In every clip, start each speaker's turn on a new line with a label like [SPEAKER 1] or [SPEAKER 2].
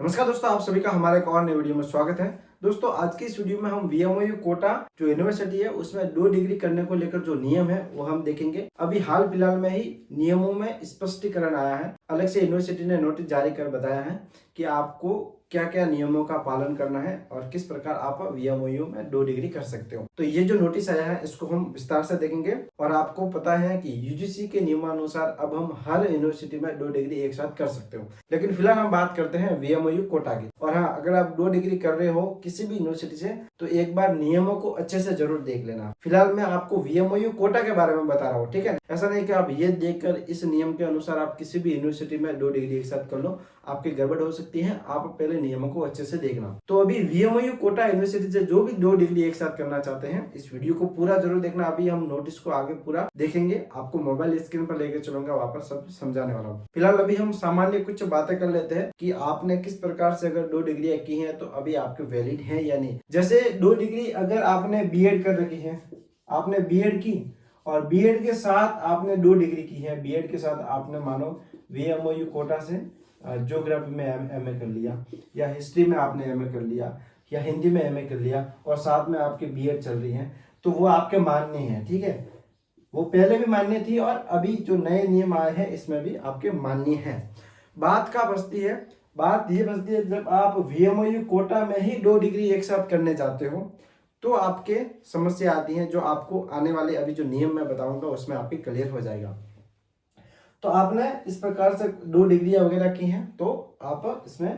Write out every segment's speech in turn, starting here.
[SPEAKER 1] नमस्कार दोस्तों, आप सभी का हमारे एक और नए वीडियो में स्वागत है। दोस्तों, आज की इस वीडियो में हम VMOU कोटा जो यूनिवर्सिटी है उसमें 2 डिग्री करने को लेकर जो नियम है वो हम देखेंगे। अभी हाल फिलहाल में ही नियमों में स्पष्टीकरण आया है। अलग से यूनिवर्सिटी ने नोटिस जारी कर बताया है कि आपको क्या क्या नियमों का पालन करना है और किस प्रकार आप VMOU में 2 डिग्री कर सकते हो। तो ये जो नोटिस आया है इसको हम विस्तार से देखेंगे। और आपको पता है कि UGC के नियमानुसार अब हम हर यूनिवर्सिटी में 2 डिग्री एक साथ कर सकते हो। लेकिन फिलहाल हम बात करते हैं VMOU कोटा की। और हाँ, अगर आप 2 डिग्री कर रहे हो किसी भी यूनिवर्सिटी से तो एक बार नियमों को अच्छे से जरूर देख लेना। फिलहाल मैं आपको VMOU कोटा के बारे में बता रहा हूँ, ठीक है। ऐसा नहीं कि आप ये देखकर इस नियम के अनुसार आप किसी भी यूनिवर्सिटी में 2 डिग्री एक साथ कर लो, आपकी गड़बड़ हो सकती है। आप पहले नियमों को अच्छे से देखना। तो अभी VMOU कोटा यूनिवर्सिटी से जो भी 2 डिग्री एक साथ करना चाहते हैं इस वीडियो को पूरा जरूर देखना। अभी हम नोटिस को आगे पूरा देखेंगे, आपको मोबाइल स्क्रीन पर लेकर चलूंगा, वापस सब समझाने वाला हूँ। फिलहाल अभी हम सामान्य कुछ बातें कर लेते हैं कि आपने किस प्रकार से अगर 2 डिग्री की है तो अभी आपके वैलिड है या नहीं। जैसे 2 डिग्री अगर आपने B.Ed कर रखी है, आपने B.Ed की और B.Ed के साथ आपने 2 डिग्री की है, B.Ed के साथ आपने मानो VMOU कोटा से ज्योग्राफी में MA कर लिया, या हिस्ट्री में आपने MA कर लिया, या हिंदी में MA कर लिया और साथ में आपकी B.Ed चल रही है, तो वो आपके मान्य है, ठीक है। वो पहले भी मान्य थी और अभी जो नए नियम आए हैं इसमें भी आपके मान्य है। बात क्या बचती है? बात ये बचती है जब आप VMOU कोटा में ही 2 डिग्री एक साथ करने जाते हो तो आपके समस्या आती है, जो आपको आने वाले अभी जो नियम मैं बताऊंगा उसमें आपकी क्लियर हो जाएगा। तो आपने इस प्रकार से 2 डिग्री वगैरह की हैं तो आप इसमें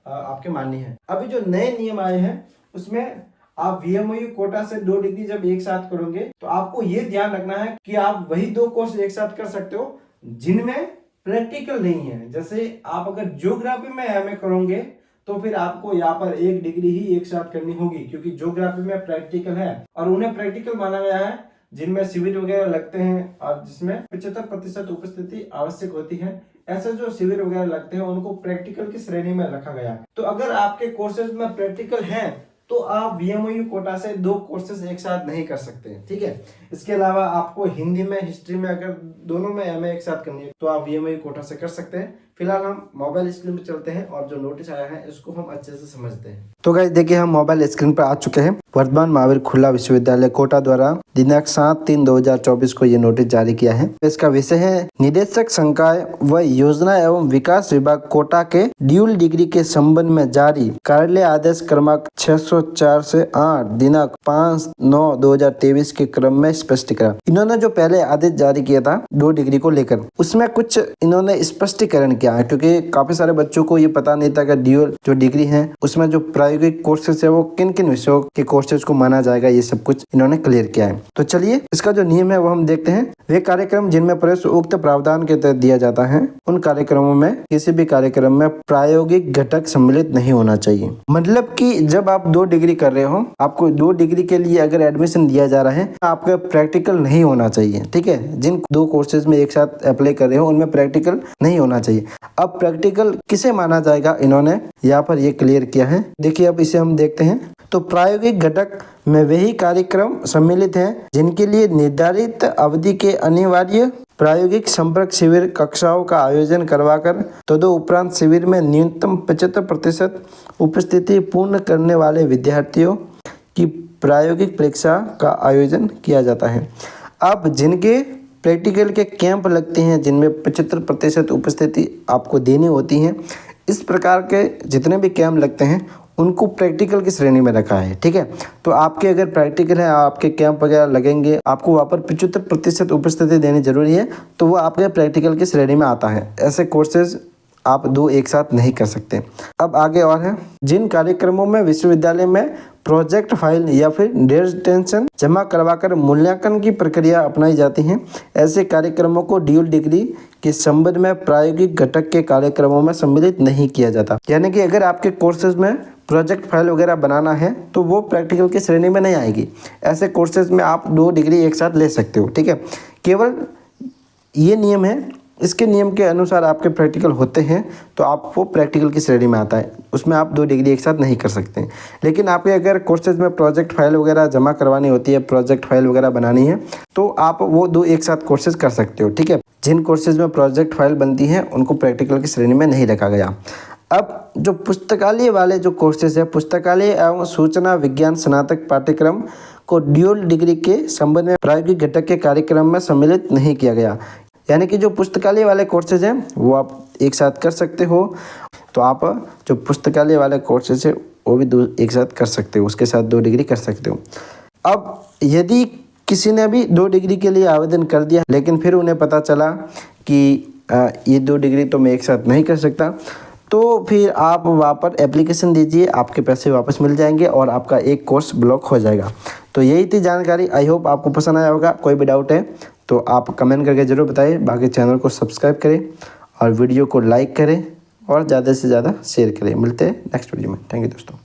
[SPEAKER 1] आपके मान्य हैं। अभी जो नए नियम आए हैं उसमें आप VMOU कोटा से 2 डिग्री जब एक साथ करोगे तो आपको ये ध्यान रखना है कि आप वही 2 कोर्स एक साथ कर सकते हो जिनमें प्रैक्टिकल नहीं है। जैसे आप अगर ज्योग्राफी में MA करोगे तो फिर आपको यहाँ पर 1 डिग्री ही एक साथ करनी होगी, क्योंकि ज्योग्राफी में प्रैक्टिकल है और उन्हें प्रैक्टिकल माना गया है जिनमें शिविर वगैरह लगते हैं और जिसमें 75% उपस्थिति आवश्यक होती है। ऐसे जो शिविर वगैरह लगते हैं उनको प्रैक्टिकल की श्रेणी में रखा गया है। तो अगर आपके कोर्सेज में प्रैक्टिकल हैं तो आप VMOU कोटा से 2 कोर्सेज एक साथ नहीं कर सकते, ठीक है। इसके अलावा आपको हिंदी में, हिस्ट्री में अगर दोनों में MA एक साथ करनी है तो आप VMOU कोटा से कर सकते हैं। फिलहाल हम मोबाइल स्क्रीन पे चलते हैं और जो नोटिस आया है इसको हम अच्छे से समझते हैं। तो गाइस देखिए, हम मोबाइल स्क्रीन पर आ चुके हैं। वर्धमान महावीर खुला विश्वविद्यालय कोटा द्वारा दिनांक 7/3/2024 को ये नोटिस जारी किया है। इसका विषय है निदेशक संकाय व योजना एवं विकास विभाग कोटा के ड्यूल डिग्री के संबंध में जारी कार्यालय आदेश क्रमांक 604 से 8 दिनांक 5/9/2023 के क्रम में स्पष्टीकरण। इन्होंने जो पहले आदेश जारी किया था 2 डिग्री को लेकर, उसमें कुछ इन्होंने स्पष्टीकरण किया है, क्योंकि काफी सारे बच्चों को ये पता नहीं था कि ड्यूल जो डिग्री है उसमें जो प्रायोगिक कोर्सेज है वो किन किन विषयों के कोर्सेज को माना जाएगा, ये सब कुछ इन्होंने क्लियर किया है। तो चलिए इसका जो नियम है वो हम देखते हैं। वे कार्यक्रम जिनमें प्रवेश उक्त प्रावधान के तहत दिया जाता है उन कार्यक्रमों में किसी भी कार्यक्रम में प्रायोगिक घटक सम्मिलित नहीं होना चाहिए। मतलब कि जब आप 2 डिग्री कर रहे हो, आपको 2 डिग्री के लिए अगर एडमिशन दिया जा रहा है आपका प्रैक्टिकल नहीं होना चाहिए, ठीक है। जिन 2 कोर्सेज में एक साथ अप्लाई कर रहे हो उनमें प्रैक्टिकल नहीं होना चाहिए। अब प्रैक्टिकल किसे माना जाएगा इन्होंने यहाँ पर ये क्लियर किया है। देखिए अब इसे हम देखते हैं। तो प्रायोगिक घटक में वही कार्यक्रम सम्मिलित हैं जिनके लिए निर्धारित अवधि के अनिवार्य प्रायोगिक संपर्क शिविर कक्षाओं का आयोजन करवाकर तदुपरांत शिविर में न्यूनतम 75% उपस्थिति पूर्ण करने वाले विद्यार्थियों की प्रायोगिक परीक्षा का आयोजन किया जाता है। अब जिनके प्रैक्टिकल के कैंप लगते हैं जिनमें 75% उपस्थिति आपको देनी होती है, इस प्रकार के जितने भी कैंप लगते हैं उनको प्रैक्टिकल की श्रेणी में रखा है, ठीक है। तो आपके अगर प्रैक्टिकल है, आपके कैंप वगैरह लगेंगे, आपको वहाँ पर 75% उपस्थिति देनी जरूरी है, तो वो आपके प्रैक्टिकल की श्रेणी में आता है। ऐसे कोर्सेज आप 2 एक साथ नहीं कर सकते। अब आगे और है, जिन कार्यक्रमों में विश्वविद्यालय में प्रोजेक्ट फाइल या फिर डिसर्टेशन जमा करवाकर मूल्यांकन की प्रक्रिया अपनाई जाती है, ऐसे कार्यक्रमों को ड्यूल डिग्री के संबंध में प्रायोगिक घटक के कार्यक्रमों में सम्मिलित नहीं किया जाता। यानी कि अगर आपके कोर्सेज में प्रोजेक्ट फाइल वगैरह बनाना है तो वो प्रैक्टिकल की श्रेणी में नहीं आएगी। ऐसे कोर्सेज में आप 2 डिग्री एक साथ ले सकते हो, ठीक है। केवल ये नियम है, इसके नियम के अनुसार आपके प्रैक्टिकल होते हैं तो आप वो प्रैक्टिकल की श्रेणी में आता है, उसमें आप 2 डिग्री एक साथ नहीं कर सकते। लेकिन आपके अगर कोर्सेज में प्रोजेक्ट फाइल वगैरह जमा करवानी होती है, प्रोजेक्ट फाइल वगैरह बनानी है, तो आप वो 2 एक साथ कोर्सेज कर सकते हो, ठीक है। जिन कोर्सेज में प्रोजेक्ट फाइल बनती है उनको प्रैक्टिकल की श्रेणी में नहीं रखा गया। अब जो पुस्तकालय वाले जो कोर्सेज है, पुस्तकालय एवं सूचना विज्ञान स्नातक पाठ्यक्रम को ड्यूल डिग्री के संबंध में प्रायोगिक घटक के कार्यक्रम में सम्मिलित नहीं किया गया। यानी कि जो पुस्तकालय वाले कोर्सेज हैं वो आप एक साथ कर सकते हो। तो आप जो पुस्तकालय वाले कोर्सेज है वो भी एक साथ कर सकते हो, उसके साथ 2 डिग्री कर सकते हो। अब यदि किसी ने भी 2 डिग्री के लिए आवेदन कर दिया लेकिन फिर उन्हें पता चला कि ये 2 डिग्री तो मैं एक साथ नहीं कर सकता, तो फिर आप वहाँ पर एप्लीकेशन दीजिए, आपके पैसे वापस मिल जाएंगे और आपका एक कोर्स ब्लॉक हो जाएगा। तो यही थी जानकारी। आई होप आपको पसंद आया होगा। कोई भी डाउट है तो आप कमेंट करके ज़रूर बताइए। बाकी चैनल को सब्सक्राइब करें और वीडियो को लाइक करें और ज़्यादा से ज़्यादा शेयर करें। मिलते हैं नेक्स्ट वीडियो में। थैंक यू दोस्तों।